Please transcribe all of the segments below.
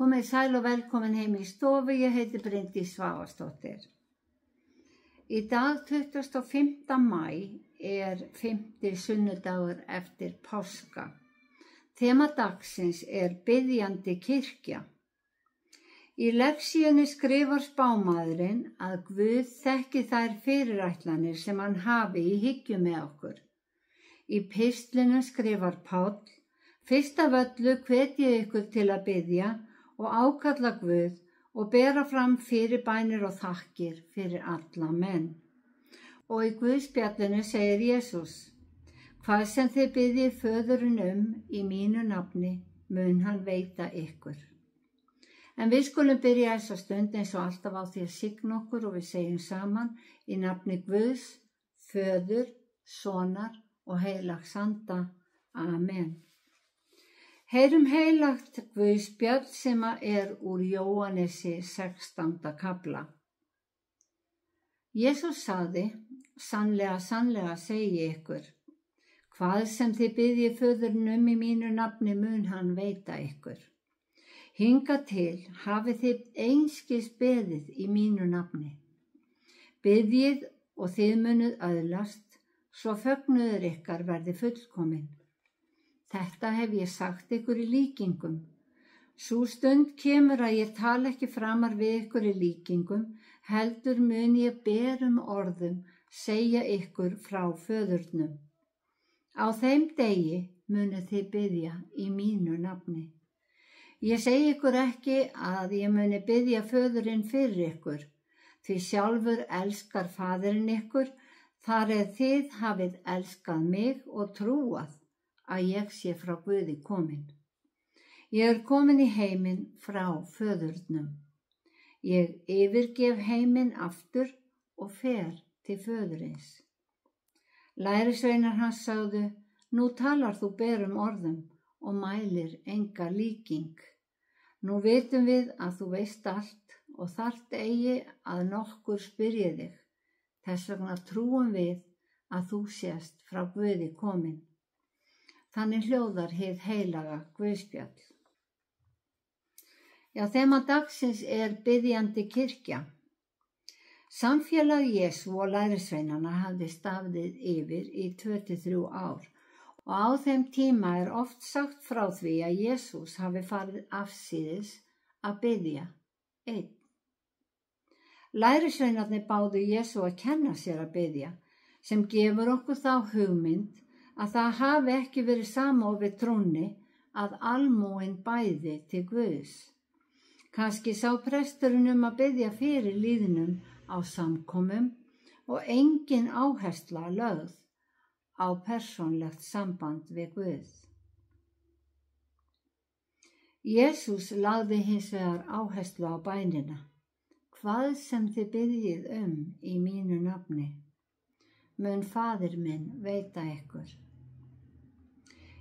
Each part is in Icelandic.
Komið sæl og velkomin heim í stofu, ég heiti Bryndís Svavarsdóttir. Í dag 25. maí er 5. sunnudagur eftir páska. Þema dagsins er biðjandi kirkja. Í lexíunni skrifar spámaðurinn að Guð þekki þær fyrirætlanir sem hann hafi í hyggju með okkur. Í pistlinu skrifar Páll: Fyrst af öllu hvet ég ykkur til að biðja og ákalla Guð og bera fram fyrirbænir og þakkir fyrir alla menn. Og í Guðspjallinu segir Jesús: Hvað sem þið biðjið föðurinn í mínu nafni, mun hann veita ykkur. En við skulum byrja þessa stund eins og alltaf á því að signa okkur og við segjum saman í nafni Guðs, Föður, Sonar og heilags anda. Amen. Heyrum heilagt Guðspjall sem er úr Jóhannesi 16. kafla. Jesús sagði: Sannlega, sannlega segi ykkur, hvað sem þið biðjið föðurinn í mínu nafni mun hann veita ykkur. Hingað til hafið þið einskis beðið í mínu nafni. Biðjið og þið munuð öðlast, svo fögnuður ykkar verði fullkomin. Þetta hef ég sagt ykkur í líkingum. Sú stund kemur að ég tala ekki framar við ykkur í líkingum, heldur mun ég berum orðum segja ykkur frá föðurnum. Á þeim degi munuð þið biðja í mínu nafni. Ég segi ykkur ekki að ég muni biðja föðurinn fyrir ykkur, því sjálfur elskar faðirinn ykkur, þar þið hafið elskað mig og trúað að ég sé frá Guði komin. Ég er komin í heiminn frá föðurnum. Ég yfirgef heiminn aftur og fer til föðurins. Lærisveinar hans sögðu: Nú talar þú berum orðum og mælir enga líking. Nú vitum við að þú veist allt og þarft eigi að nokkur spyrji þig. Þess vegna trúum við að þú sést frá Guði komin. Þannig hljóðar hið heilaga Guðspjall. Já, þema dagsins er biðjandi kirkja. Samfélag Jesú og lærisveinanna hafði staðið yfir í 2-3 ár og á þeim tíma er oft sagt frá því að Jesús hafi farið afsíðis að biðja einn. Lærisveinarnir báðu Jesú að kenna sér að biðja, sem gefur okkur þá hugmynd að það hafi ekki verið samofið trúnni að almúgin bæði til Guðs. Kannski sá presturinn að biðja fyrir líðnum á samkomum og engin áhersla lögð á persónlegt samband við Guð. Jesús lagði hins vegar áherslu á bænina: Hvað sem þið biðjið í mínu nafni, mun faðir minn veita ykkur.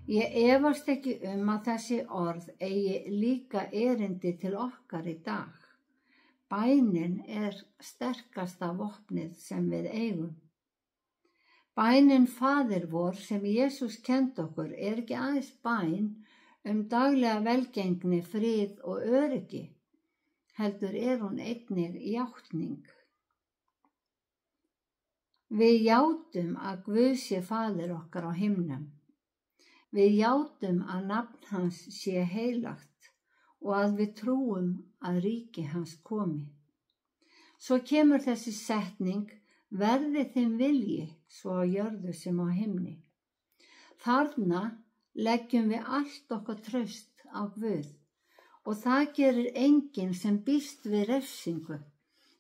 Ég efast ekki að þessi orð eigi líka erindi til okkar í dag. Bænin er sterkasta vopnið sem við eigum. Bænin Faðir vor sem Jesús kenndi okkur er ekki aðeins bæn daglega velgengni, frið og öryggi, heldur er hún einnig játning. Við játum að Guð sé Faðir okkar á himnum. Við játum að nafn hans sé heilagt og að við trúum að ríki hans komi. Svo kemur þessi setning: Verði þeim vilji svo á jörðu sem á himni. Þarna leggjum við allt okkar traust á Guð og það gerir enginn sem býst við refsingu.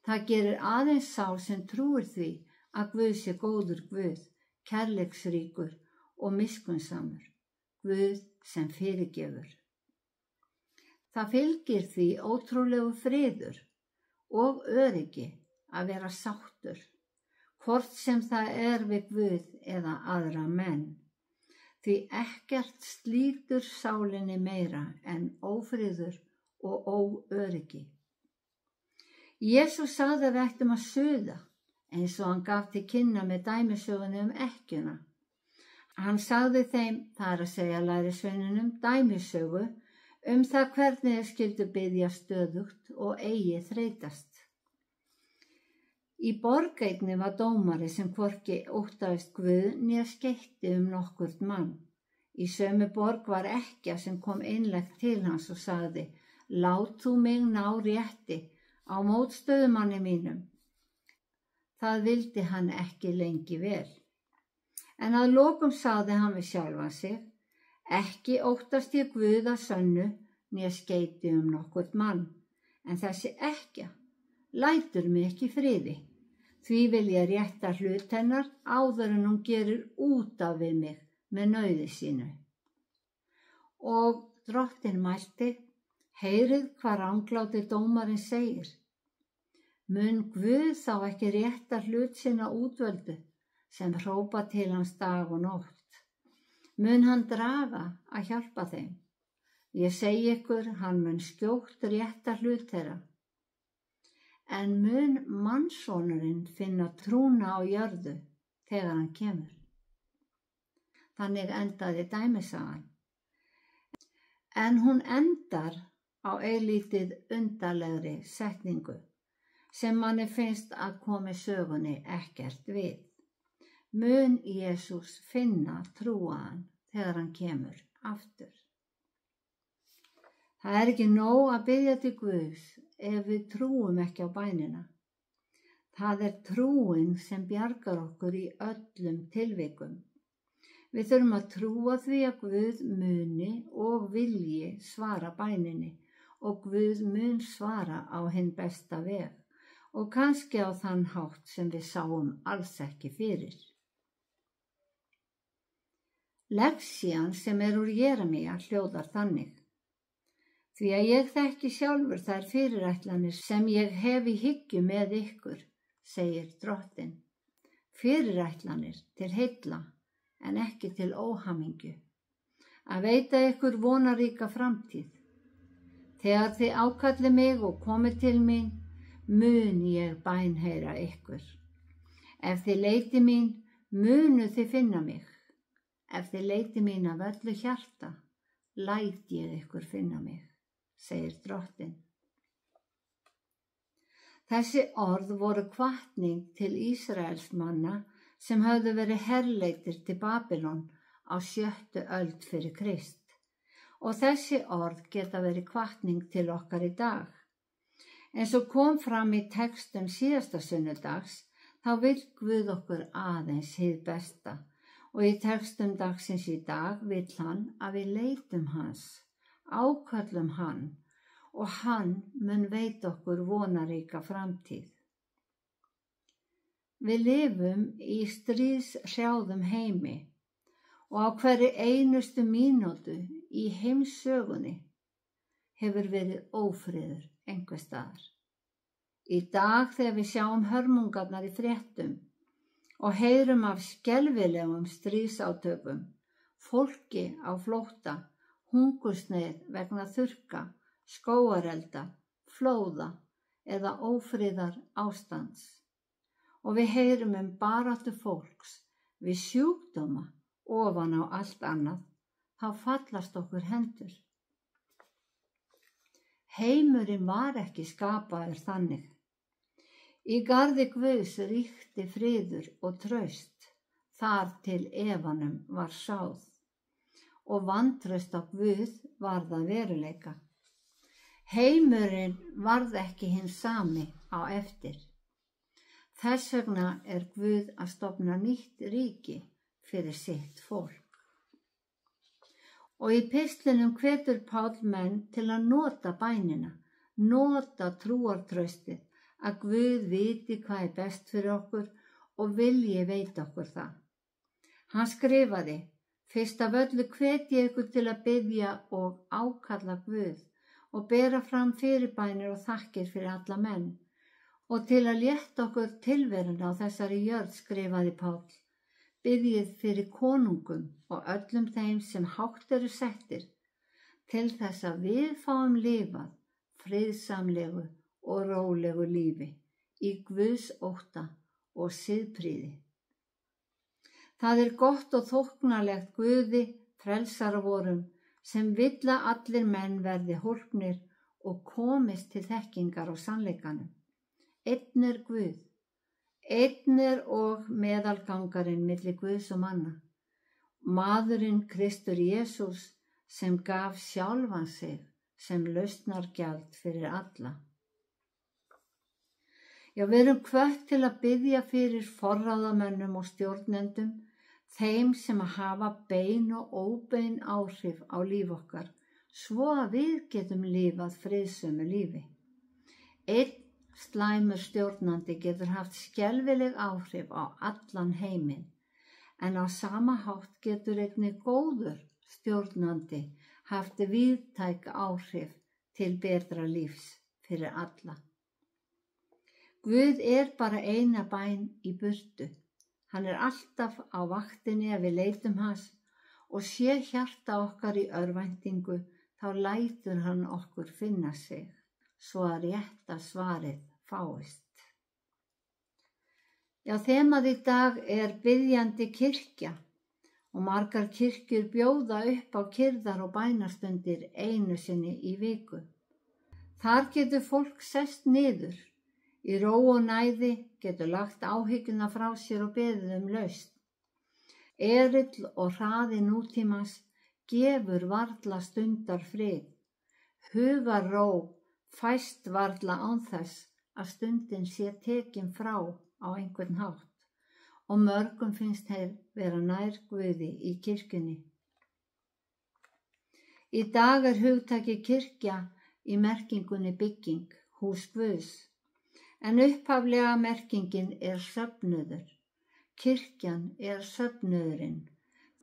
Það gerir aðeins sá sem trúir því að Guð sé góður Guð, kærleiksríkur og miskunnsamur, Guð sem fyrirgefur. Það fylgir því ótrúlegu friður og öryggi að vera sáttur, hvort sem það er við Guð eða aðra menn. Því ekkert slítur sálinni meira en ófriður og óöryggi. Jesús sagði að við ættum að suða, eins og hann gaf til kynna með dæmisögunni ekkjuna. Hann sagði þeim, það er að segja lærisveinunum, dæmisögu það hvernig þeir skyldu biðja stöðugt og eigi þreytast. Í borg einni var dómari sem hvorki óttaðist Guð né skeytti nokkurn mann. Í sömu borg var ekkja sem kom einlægt til hans og sagði: Lát þú mig ná rétti á mótstöðumanni mínum. Það vildi hann ekki lengi vel. En að lokum sagði hann við sjálfan sig: Ekki óttast ég Guð að sönnu né skeyti nokkurn mann, en þessi ekkja lætur mig ekki í friði. Því vil ég rétta hlut hennar áður en hún gerir út af við mig með nauði sínu. Og drottinn mælti: Heyrið hvað ranglátur dómarinn segir. Mun Guð þá ekki rétta hlut sinna útvöldu sem hrópa til hans dag og nótt? Mun hann draga að hjálpa þeim? Ég segi ykkur, hann mun skjótt rétta hlut þeirra. En mun mannssonurinn finna trúna á jörðu þegar hann kemur? Þannig endaði dæmisagan. En hún endar á eilítið undarlegri setningu sem manni finnst að komi sögunni ekkert við. Mun Jesús finna trúaðan þegar hann kemur aftur? Það er ekki nóg að biðja til Guðs ef við trúum ekki á bænina. Það er trúin sem bjargar okkur í öllum tilvikum. Við þurfum að trúa því að Guð muni og vilji svara bæninni og Guð mun svara á hinn besta veg og kannski á þann hátt sem við sáum alls ekki fyrir. Lexían sem úr Jeremía hljóðar þannig: Því að ég þekki sjálfur þær fyrirætlanir sem ég hef í hyggju með ykkur, segir Drottinn. Fyrirætlanir til heilla en ekki til óhamingju, að veita ykkur vonaríka framtíð. Þegar þið ákallið mig og komið til mín, mun ég bænheyra ykkur. Ef þið leitið mín, munu þið finna mig. Ef þið leitið mín af öllu hjarta, læt ég ykkur finna mig, segir Drottinn. Þessi orð voru hvatning til Ísraels manna sem höfðu verið herleitir til Babylon á 7. öld fyrir Krist. Og þessi orð geta verið hvatning til okkar í dag. Eins og kom fram í textum síðasta sunnudags, þá vill Guð okkur aðeins hið besta og í textum dagsins í dag vill hann að við leitum hans, áköllum hann og hann mun veita okkur vonaríka framtíð. Við lifum í stríðshrjáðum heimi og á hverri einustu mínútu í heimssögunni hefur verið ófriður einhvers staðar. Í dag þegar við sjáum hörmungarnar í fréttum og heyrum af skelfilegum stríðsátökum, fólki á flótta, hungursneyð vegna þurrka, skógarelda, flóða eða ófriðar ástands. Og við heyrum baráttu fólks við sjúkdóma ofan á allt annað, þá fallast okkur hendur. Heimurinn var ekki skapaður þannig. Í garði Guðs ríkti friður og traust, þar til efanum var sáð, og vantraust á Guð varð að veruleika. Heimurinn varð ekki hinn sami á eftir. Þess vegna Guð að stofna nýtt ríki fyrir sitt fólk. Og í pistlinum hvetur Páll menn til að nota bænina, nota trúartraustið, að Guð viti hvað best fyrir okkur og vilji veita okkur það. Hann skrifaði: Fyrst af öllu hvet ég ykkur til að biðja og ákalla Guð og bera fram fyrirbænir og þakkir fyrir alla menn. Og til að létta okkur tilveruna á þessari jörð, skrifaði Páll, biðjið fyrir konungum og öllum þeim sem hátt eru settir, til þess að við fáum lifað friðsamlegu og rólegu lífi í Guðs ótta og siðprýði. Það gott og þóknanlegt Guði, frelsara vorum, sem vill að allir menn verði hólpnir og komist til þekkingar á sannleikanum. Einn er Guð, einn er og meðalgangarinn milli Guðs og manna, maðurinn Kristur Jesús sem gaf sjálfan sig sem lausnargjald fyrir alla. Já, við erum hvött til að biðja fyrir forráðamönnum og stjórnendum, þeim sem hafa bein og óbein áhrif á líf okkar, svo að við getum lifað friðsömu lífi. Einn slæmur stjórnandi getur haft skelfileg áhrif á allan heiminn, en á sama hátt getur einnig góður stjórnandi haft víðtæk áhrif til betra lífs fyrir alla. Guð er bara eina bæn í burtu. Hann er alltaf á vaktinni ef við leitum hans og sé hjarta okkar í örvæntingu, þá lætur hann okkur finna sig, svo að rétta svarið fáist. Já, þemað í dag er biðjandi kirkja og margar kirkjur bjóða upp á kyrrðar og bænastundir einu sinni í viku. Þar getur fólk sest niður, í ró og næði, getur lagt áhyggjuna frá sér og beðið lausn. Erill og hraði nútímans gefur varla stundar frið. Hugarró fæst varla án þess að stundin sé tekin frá á einhvern hátt og mörgum finnst þeir vera nær Guði í kirkjunni. Í dag er hugtakið kirkja í merkingunni bygging, hús Guðs, en upphaflega merkingin er söfnuður. Kirkjan er söfnuðurinn,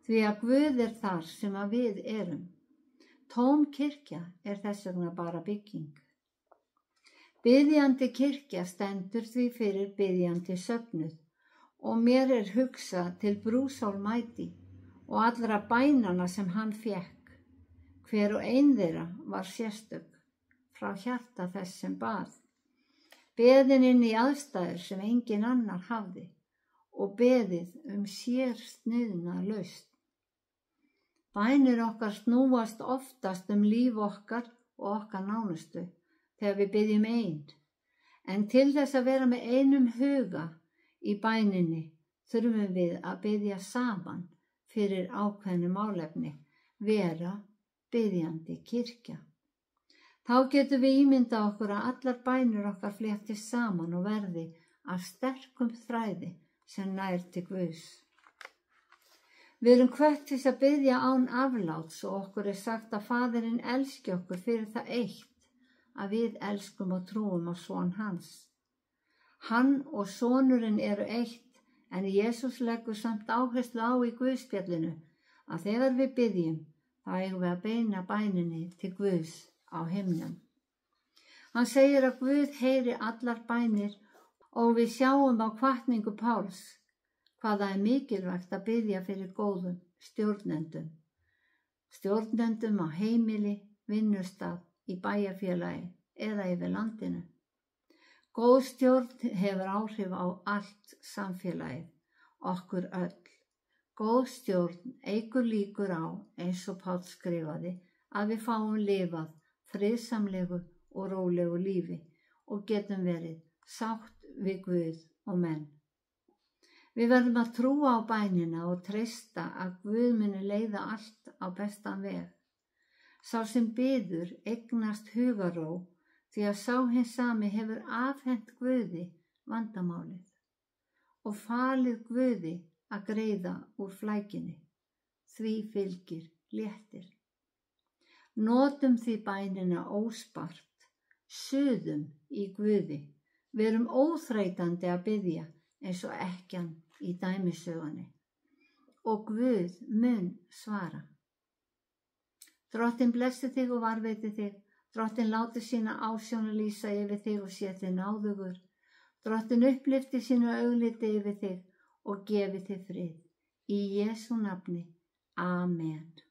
því að Guð er þar sem að við erum. Tóm kirkja er þess vegna bara bygging. Biðjandi kirkja stendur því fyrir biðjandi söfnuð og mér er hugsað til Bruce Almighty og allra bænanna sem hann fékk. Hver og ein þeirra var sérstök frá hjarta þess sem bað. Beðin inn í aðstæður sem engin annar hafði og beðið sérsniðna lausn. Bænir okkar snúast oftast líf okkar og okkar nánustu þegar við biðjum ein, en til þess að vera með einum huga í bæninni þurfum við að biðja saman fyrir ákveðnu málefni, vera biðjandi kirkja. Þá getum við ímyndað okkur að allar bænir okkar fléttist saman og verði af sterkum þræði sem nær til Guðs. Við erum hvött til að biðja án afláts og okkur er sagt að Faðirinn elski okkur fyrir það eitt að við elskum og trúum á son hans. Hann og sonurinn eru eitt, en Jesús leggur samt áherslu á í Guðspjallinu að þegar við biðjum, þá eigum við að beina bæninni til Guðs á himnum. Hann segir að Guð heyri allar bænir og við sjáum á hvatningu Páls hvað það er mikilvægt að biðja fyrir góðum stjórnendum. Stjórnendum á heimili, vinnustað, í bæjarfélagi eða yfir landinu. Góð stjórn hefur áhrif á allt samfélagið, okkur öll. Góð stjórn eykur líkur á, eins og Páll skrifaði, að við fáum lifað friðsamlegu og rólegu lífi og getum verið sátt við Guð og menn. Við verðum að trúa á bænina og treysta að Guð muni leiða allt á bestan veg. Sá sem biður eignast hugarró því að sá hinn sami hefur afhent Guði vandamálið og falið Guði að greiða úr flækjunni. Því fylgir léttir. Notum því bænina óspart, suðum í Guði. Verum óþreytandi að biðja eins og ekkjan í dæmisögunni og Guð mun svara. Drottinn blessi þig og varveiti þig. Drottinn láti sína ásjón lýsa yfir þig og sé þig náðugur. Drottinn upplyfti sínu augliti yfir þig og gefi þig frið. Í Jesú nafni. Amen.